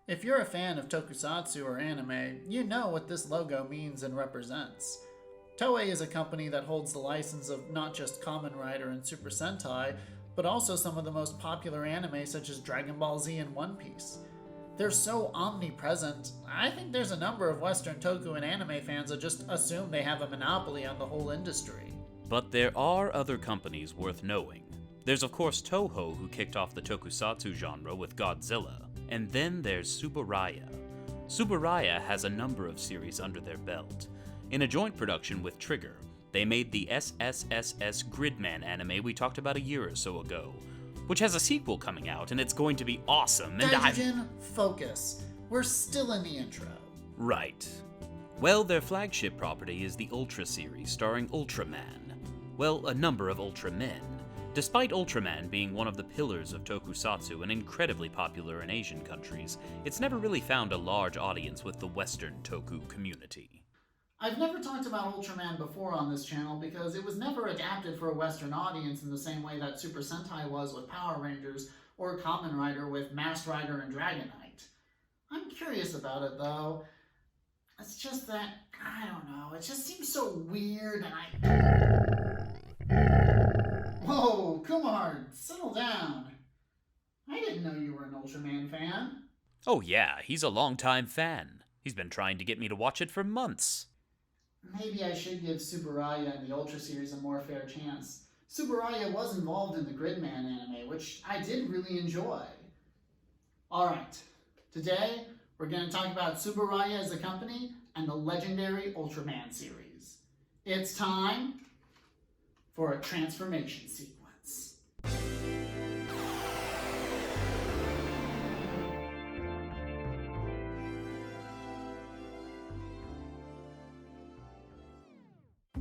If you're a fan of tokusatsu or anime, you know what this logo means and represents. Toei is a company that holds the license of not just Kamen Rider and Super Sentai, but also some of the most popular anime such as Dragon Ball Z and One Piece. They're so omnipresent, I think there's a number of Western Toku and anime fans that just assume they have a monopoly on the whole industry. But there are other companies worth knowing. There's of course Toho, who kicked off the tokusatsu genre with Godzilla, and then there's Tsuburaya. Tsuburaya has a number of series under their belt. In a joint production with Trigger, they made the SSSS Gridman anime we talked about a year or so ago, which has a sequel coming out, and it's going to be awesome, and Daijin, focus. We're still in the intro. Right. Well, their flagship property is the Ultra series starring Ultraman. Well, a number of Ultramen. Despite Ultraman being one of the pillars of tokusatsu and incredibly popular in Asian countries, it's never really found a large audience with the Western Toku community. I've never talked about Ultraman before on this channel because it was never adapted for a Western audience in the same way that Super Sentai was with Power Rangers or Kamen Rider with Masked Rider and Dragonite. I'm curious about it though. It's just that, I don't know, it just seems so weird and Whoa, Kumar, settle down. I didn't know you were an Ultraman fan. Oh yeah, he's a longtime fan. He's been trying to get me to watch it for months. Maybe I should give Tsuburaya and the Ultra series a more fair chance. Tsuburaya was involved in the Gridman anime, which I did really enjoy. Alright, today we're going to talk about Tsuburaya as a company and the legendary Ultraman series. It's time for a transformation sequence.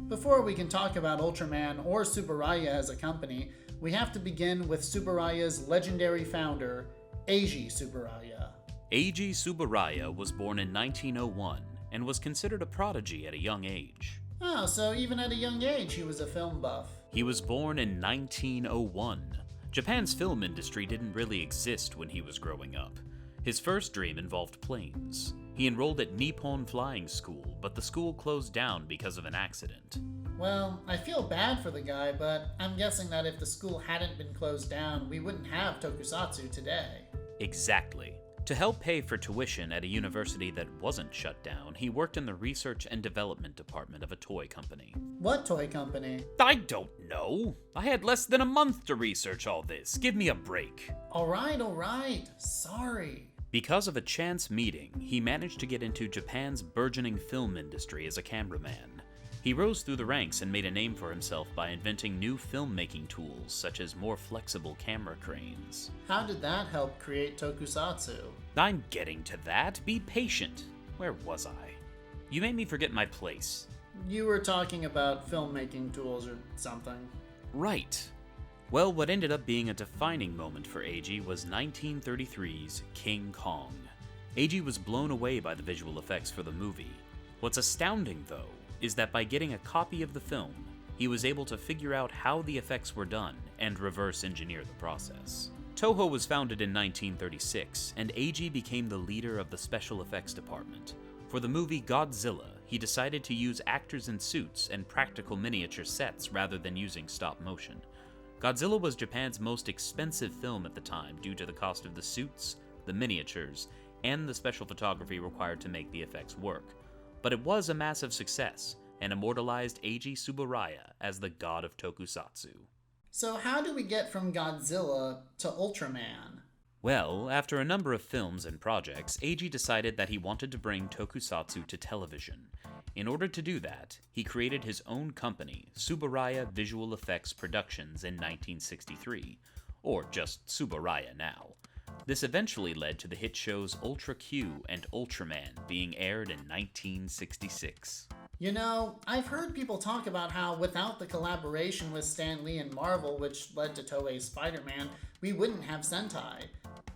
Before we can talk about Ultraman or Tsuburaya as a company, we have to begin with Tsuburaya's legendary founder, Eiji Tsuburaya. Eiji Tsuburaya was born in 1901 and was considered a prodigy at a young age. Oh, so even at a young age he was a film buff. He was born in 1901. Japan's film industry didn't really exist when he was growing up. His first dream involved planes. He enrolled at Nippon Flying School, but the school closed down because of an accident. Well, I feel bad for the guy, but I'm guessing that if the school hadn't been closed down, we wouldn't have tokusatsu today. Exactly. To help pay for tuition at a university that wasn't shut down, he worked in the research and development department of a toy company. What toy company? I don't know. I had less than a month to research all this. Give me a break. Alright. Sorry. Because of a chance meeting, he managed to get into Japan's burgeoning film industry as a cameraman. He rose through the ranks and made a name for himself by inventing new filmmaking tools such as more flexible camera cranes. How did that help create tokusatsu? I'm getting to that. Be patient. Where was I? You made me forget my place. You were talking about filmmaking tools or something. Right. Well, what ended up being a defining moment for Eiji was 1933's King Kong. Eiji was blown away by the visual effects for the movie. What's astounding, though, is that by getting a copy of the film, he was able to figure out how the effects were done and reverse engineer the process. Toho was founded in 1936, and Eiji became the leader of the special effects department. For the movie Godzilla, he decided to use actors in suits and practical miniature sets rather than using stop motion. Godzilla was Japan's most expensive film at the time due to the cost of the suits, the miniatures, and the special photography required to make the effects work. But it was a massive success, and immortalized Eiji Tsuburaya as the god of tokusatsu. So how do we get from Godzilla to Ultraman? Well, after a number of films and projects, Eiji decided that he wanted to bring tokusatsu to television. In order to do that, he created his own company, Tsuburaya Visual Effects Productions, in 1963, or just Tsuburaya now. This eventually led to the hit shows Ultra Q and Ultraman being aired in 1966. You know, I've heard people talk about how without the collaboration with Stan Lee and Marvel, which led to Toei's Spider-Man, we wouldn't have Sentai.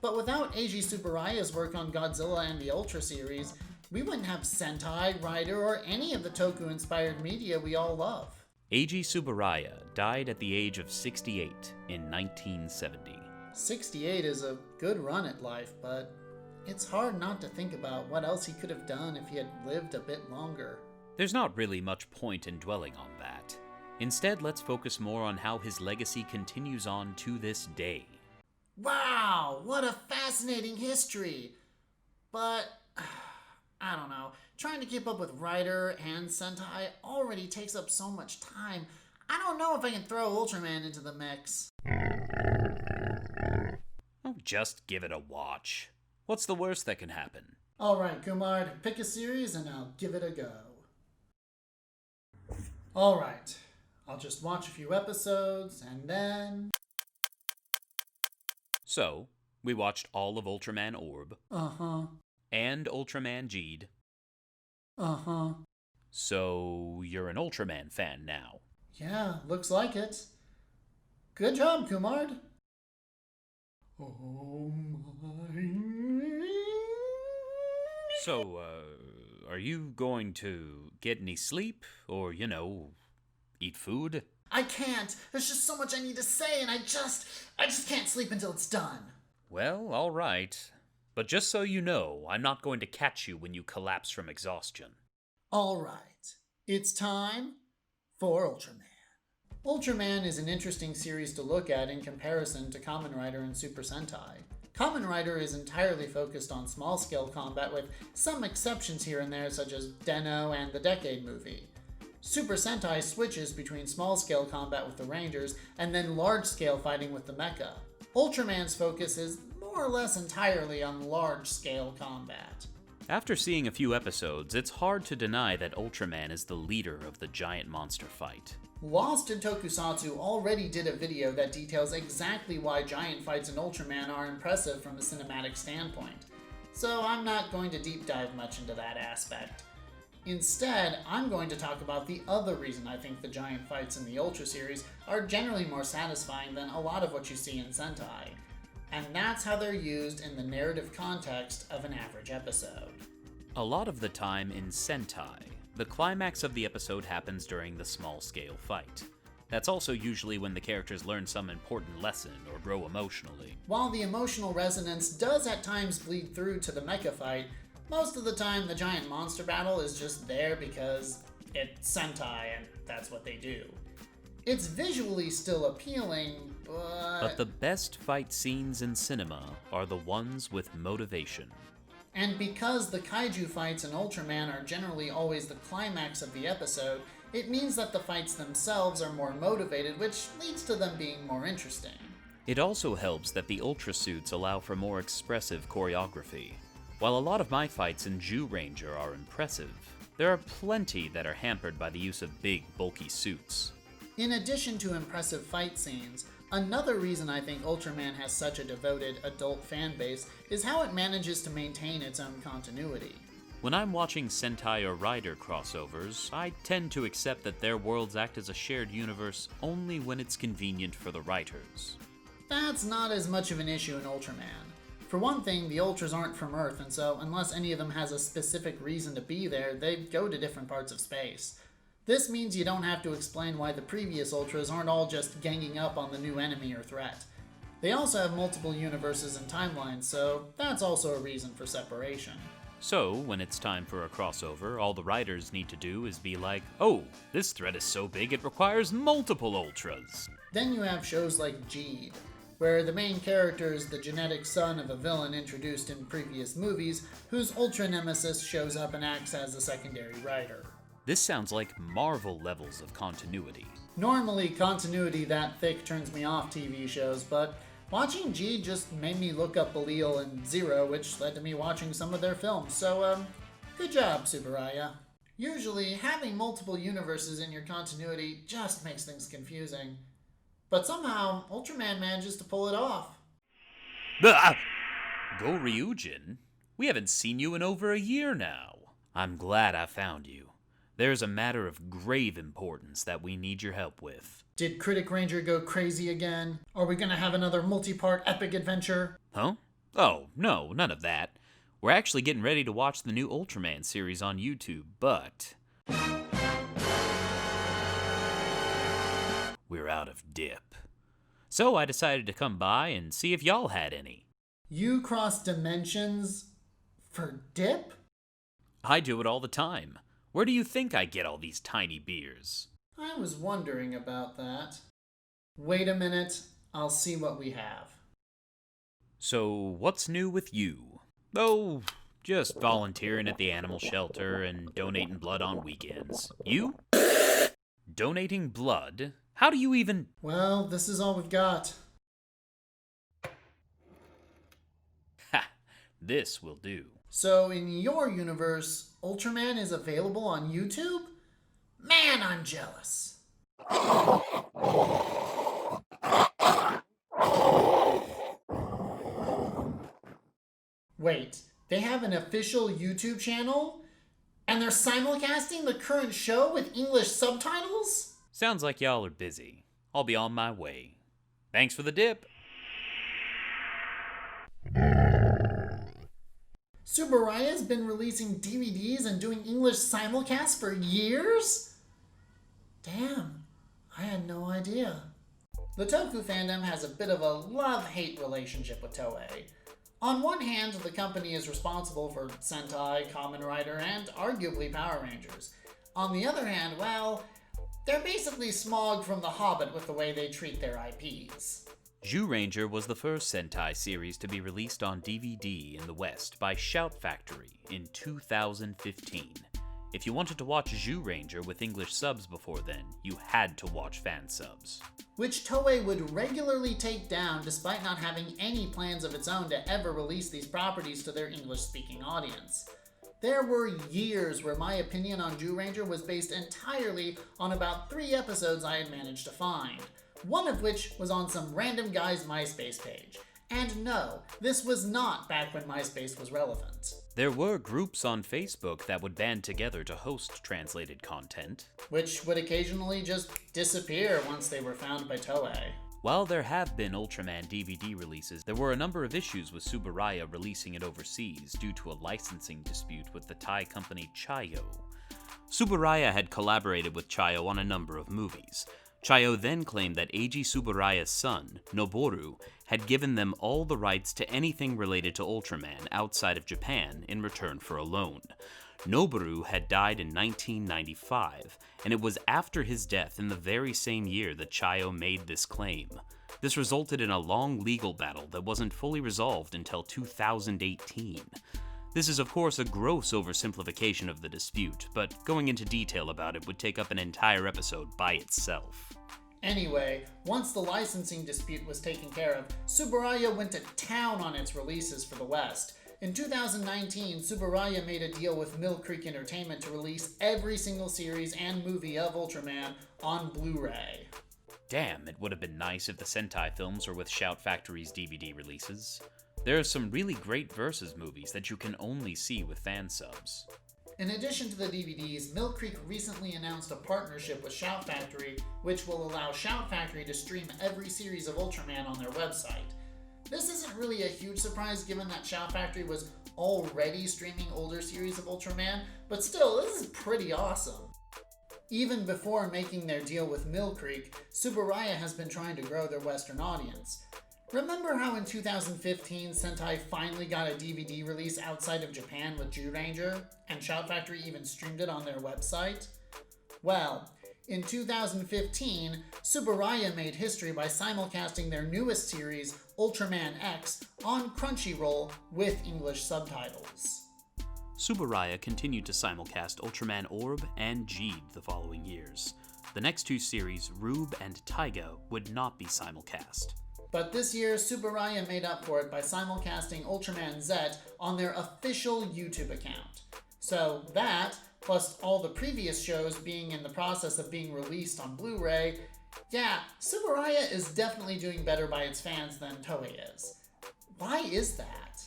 But without Eiji Tsuburaya's work on Godzilla and the Ultra series, we wouldn't have Sentai, Rider, or any of the Toku-inspired media we all love. Eiji Tsuburaya died at the age of 68 in 1970. 68 is a good run at life, but It's hard not to think about what else he could have done if he had lived a bit longer. There's not really much point in dwelling on that. Instead, let's focus more on how his legacy continues on to this day. Wow, what a fascinating history! But, I don't know, trying to keep up with Rider and Sentai already takes up so much time. I don't know if I can throw Ultraman into the mix. Oh, just give it a watch. What's the worst that can happen? Alright, Kumar, pick a series and I'll give it a go. Alright, I'll just watch a few episodes and then... So, we watched all of Ultraman Orb. Uh-huh. And Ultraman Geed. Uh-huh. So, you're an Ultraman fan now. Yeah, looks like it. Good job, Kumar. Oh my... So, are you going to get any sleep? Or, eat food? I can't. There's just so much I need to say, and I just can't sleep until it's done. Well, alright. But just so you know, I'm not going to catch you when you collapse from exhaustion. Alright. It's time for Ultraman. Ultraman is an interesting series to look at in comparison to Kamen Rider and Super Sentai. Kamen Rider is entirely focused on small-scale combat with some exceptions here and there such as Den-O and the Decade movie. Super Sentai switches between small-scale combat with the Rangers and then large-scale fighting with the mecha. Ultraman's focus is more or less entirely on large-scale combat. After seeing a few episodes, it's hard to deny that Ultraman is the leader of the giant monster fight. Western Tokusatsu already did a video that details exactly why giant fights in Ultraman are impressive from a cinematic standpoint, so I'm not going to deep dive much into that aspect. Instead, I'm going to talk about the other reason I think the giant fights in the Ultra series are generally more satisfying than a lot of what you see in Sentai, and that's how they're used in the narrative context of an average episode. A lot of the time in Sentai, the climax of the episode happens during the small-scale fight. That's also usually when the characters learn some important lesson or grow emotionally. While the emotional resonance does at times bleed through to the mecha fight, most of the time the giant monster battle is just there because it's Sentai and that's what they do. It's visually still appealing, But the best fight scenes in cinema are the ones with motivation. And because the kaiju fights in Ultraman are generally always the climax of the episode, it means that the fights themselves are more motivated, which leads to them being more interesting. It also helps that the Ultra suits allow for more expressive choreography. While a lot of my fights in Jew Ranger are impressive, there are plenty that are hampered by the use of big, bulky suits. In addition to impressive fight scenes, another reason I think Ultraman has such a devoted adult fan base is how it manages to maintain its own continuity. When I'm watching Sentai or Rider crossovers, I tend to accept that their worlds act as a shared universe only when it's convenient for the writers. That's not as much of an issue in Ultraman. For one thing, the Ultras aren't from Earth, and so unless any of them has a specific reason to be there, they go to different parts of space. This means you don't have to explain why the previous Ultras aren't all just ganging up on the new enemy or threat. They also have multiple universes and timelines, so that's also a reason for separation. So, when it's time for a crossover, all the writers need to do is be like, oh, this threat is so big it requires multiple Ultras. Then you have shows like Geed, where the main character is the genetic son of a villain introduced in previous movies, whose Ultra nemesis shows up and acts as a secondary writer. This sounds like Marvel levels of continuity. Normally, continuity that thick turns me off TV shows, but watching Geed just made me look up Belial and Zero, which led to me watching some of their films, so, good job, Tsuburaya. Usually, having multiple universes in your continuity just makes things confusing. But somehow, Ultraman manages to pull it off. Ah! Go Ryujin? We haven't seen you in over a year now. I'm glad I found you. There's a matter of grave importance that we need your help with. Did Critic Ranger go crazy again? Are we gonna have another multi-part epic adventure? Huh? Oh, no, none of that. We're actually getting ready to watch the new Ultraman series on YouTube, but we're out of dip. So I decided to come by and see if y'all had any. You cross dimensions For dip? I do it all the time. Where do you think I get all these tiny beers? I was wondering about that. Wait a minute, I'll see what we have. So, what's new with you? Oh, just volunteering at the animal shelter and donating blood on weekends. You? Donating blood? How do you even... Well, this is all we've got. Ha! This will do. So, in your universe, Ultraman is available on YouTube? Man, I'm jealous. Wait, they have an official YouTube channel? And they're simulcasting the current show with English subtitles? Sounds like y'all are busy. I'll be on my way. Thanks for the dip. Tsuburaya's been releasing DVDs and doing English simulcasts for years? Damn, I had no idea. The Toku fandom has a bit of a love-hate relationship with Toei. On one hand, the company is responsible for Sentai, Kamen Rider, and arguably Power Rangers. On the other hand, well, they're basically Smaug from The Hobbit with the way they treat their IPs. Zyuranger was the first Sentai series to be released on DVD in the West by Shout Factory in 2015. If you wanted to watch Zyuranger with English subs before then, you had to watch fan subs. Which Toei would regularly take down despite not having any plans of its own to ever release these properties to their English-speaking audience. There were years where my opinion on Zyuranger was based entirely on about 3 episodes I had managed to find, one of which was on some random guy's MySpace page. And no, this was not back when MySpace was relevant. There were groups on Facebook that would band together to host translated content, which would occasionally just disappear once they were found by Toei. While there have been Ultraman DVD releases, there were a number of issues with Tsuburaya releasing it overseas due to a licensing dispute with the Thai company Chayo. Tsuburaya had collaborated with Chayo on a number of movies. Chayo then claimed that Eiji Tsuburaya's son, Noboru, had given them all the rights to anything related to Ultraman outside of Japan in return for a loan. Noboru had died in 1995, and it was after his death in the very same year that Chayo made this claim. This resulted in a long legal battle that wasn't fully resolved until 2018. This is of course a gross oversimplification of the dispute, but going into detail about it would take up an entire episode by itself. Anyway, once the licensing dispute was taken care of, Tsuburaya went to town on its releases for the West. In 2019, Tsuburaya made a deal with Mill Creek Entertainment to release every single series and movie of Ultraman on Blu-ray. Damn, it would have been nice if the Sentai films were with Shout Factory's DVD releases. There are some really great Versus movies that you can only see with fan subs. In addition to the DVDs, Mill Creek recently announced a partnership with Shout Factory, which will allow Shout Factory to stream every series of Ultraman on their website. This isn't really a huge surprise given that Shout Factory was already streaming older series of Ultraman, but still, this is pretty awesome. Even before making their deal with Mill Creek, Tsuburaya has been trying to grow their Western audience. Remember how in 2015 Sentai finally got a DVD release outside of Japan with Zyuranger, and Shout Factory even streamed it on their website? Well, in 2015, Tsuburaya made history by simulcasting their newest series, Ultraman X, on Crunchyroll with English subtitles. Tsuburaya continued to simulcast Ultraman Orb and Jeed the following years. The next 2 series, Rube and Taiga, would not be simulcast. But this year, Tsuburaya made up for it by simulcasting Ultraman Z on their official YouTube account. So that, plus all the previous shows being in the process of being released on Blu-ray, yeah, Tsuburaya is definitely doing better by its fans than Toei is. Why is that?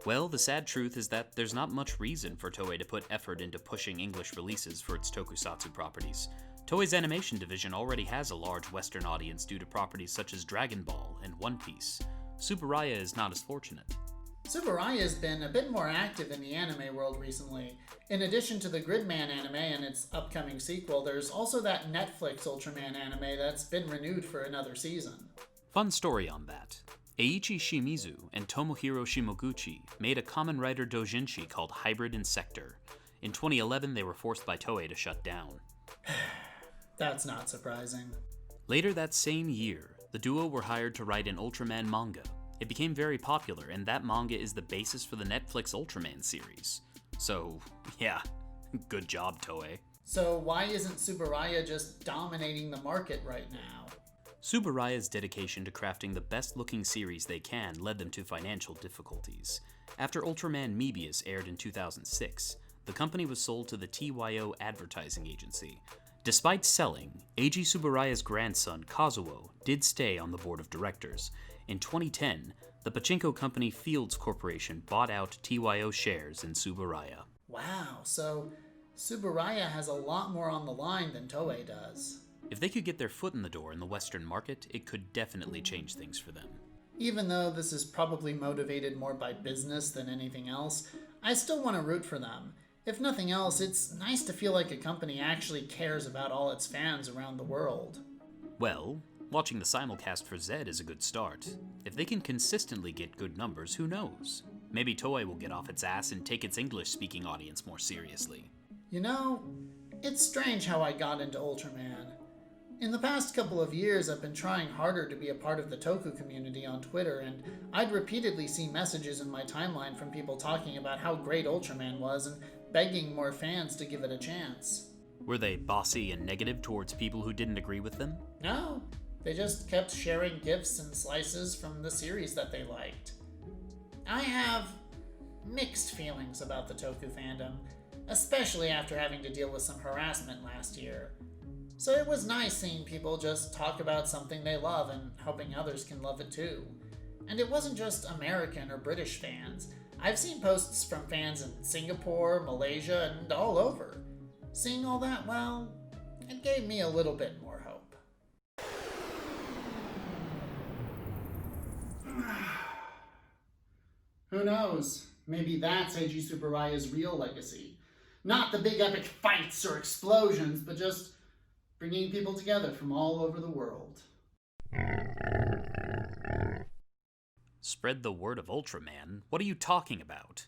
Well, the sad truth is that there's not much reason for Toei to put effort into pushing English releases for its tokusatsu properties. Toei's animation division already has a large Western audience due to properties such as Dragon Ball and One Piece. Tsuburaya is not as fortunate. Tsuburaya's been a bit more active in the anime world recently. In addition to the Gridman anime and its upcoming sequel, there's also that Netflix Ultraman anime that's been renewed for another season. Fun story on that. Eiichi Shimizu and Tomohiro Shimoguchi made a Kamen Rider doujinshi called Hybrid Insector. In 2011, they were forced by Toei to shut down. That's not surprising. Later that same year, the duo were hired to write an Ultraman manga. It became very popular, and that manga is the basis for the Netflix Ultraman series. So, yeah, good job, Toei. So why isn't Tsuburaya just dominating the market right now? Tsuburaya's dedication to crafting the best-looking series they can led them to financial difficulties. After Ultraman Mebius aired in 2006, the company was sold to the TYO advertising agency. Despite selling, Eiji Tsuburaya's grandson, Kazuo, did stay on the board of directors. In 2010, the pachinko company Fields Corporation bought out TYO shares in Tsuburaya. Wow, so Tsuburaya has a lot more on the line than Toei does. If they could get their foot in the door in the Western market, it could definitely change things for them. Even though this is probably motivated more by business than anything else, I still want to root for them. If nothing else, it's nice to feel like a company actually cares about all its fans around the world. Well, watching the simulcast for Zed is a good start. If they can consistently get good numbers, who knows? Maybe Toei will get off its ass and take its English-speaking audience more seriously. You know, it's strange how I got into Ultraman. In the past couple of years, I've been trying harder to be a part of the Toku community on Twitter, and I'd repeatedly see messages in my timeline from people talking about how great Ultraman was and begging more fans to give it a chance. Were they bossy and negative towards people who didn't agree with them? No, they just kept sharing gifs and slices from the series that they liked. I have mixed feelings about the Toku fandom, especially after having to deal with some harassment last year. So it was nice seeing people just talk about something they love and hoping others can love it too. And it wasn't just American or British fans. I've seen posts from fans in Singapore, Malaysia, and all over. Seeing all that, well, it gave me a little bit more hope. Who knows? Maybe that's Eiji Tsuburaya's real legacy. Not the big epic fights or explosions, but just bringing people together from all over the world. Spread the word of Ultraman? What are you talking about?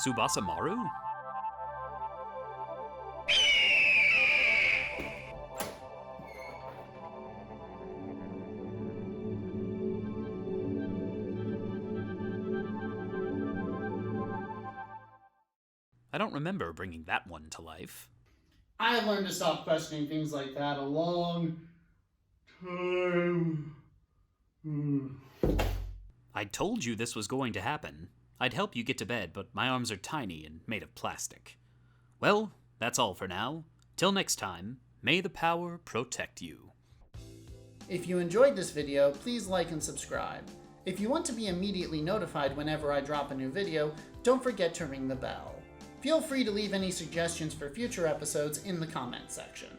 Tsubasa Maru? I don't remember bringing that one to life. I have learned to stop questioning things like that a long time. I told you this was going to happen. I'd help you get to bed, but my arms are tiny and made of plastic. Well, that's all for now. Till next time, may the power protect you. If you enjoyed this video, please like and subscribe. If you want to be immediately notified whenever I drop a new video, don't forget to ring the bell. Feel free to leave any suggestions for future episodes in the comment section.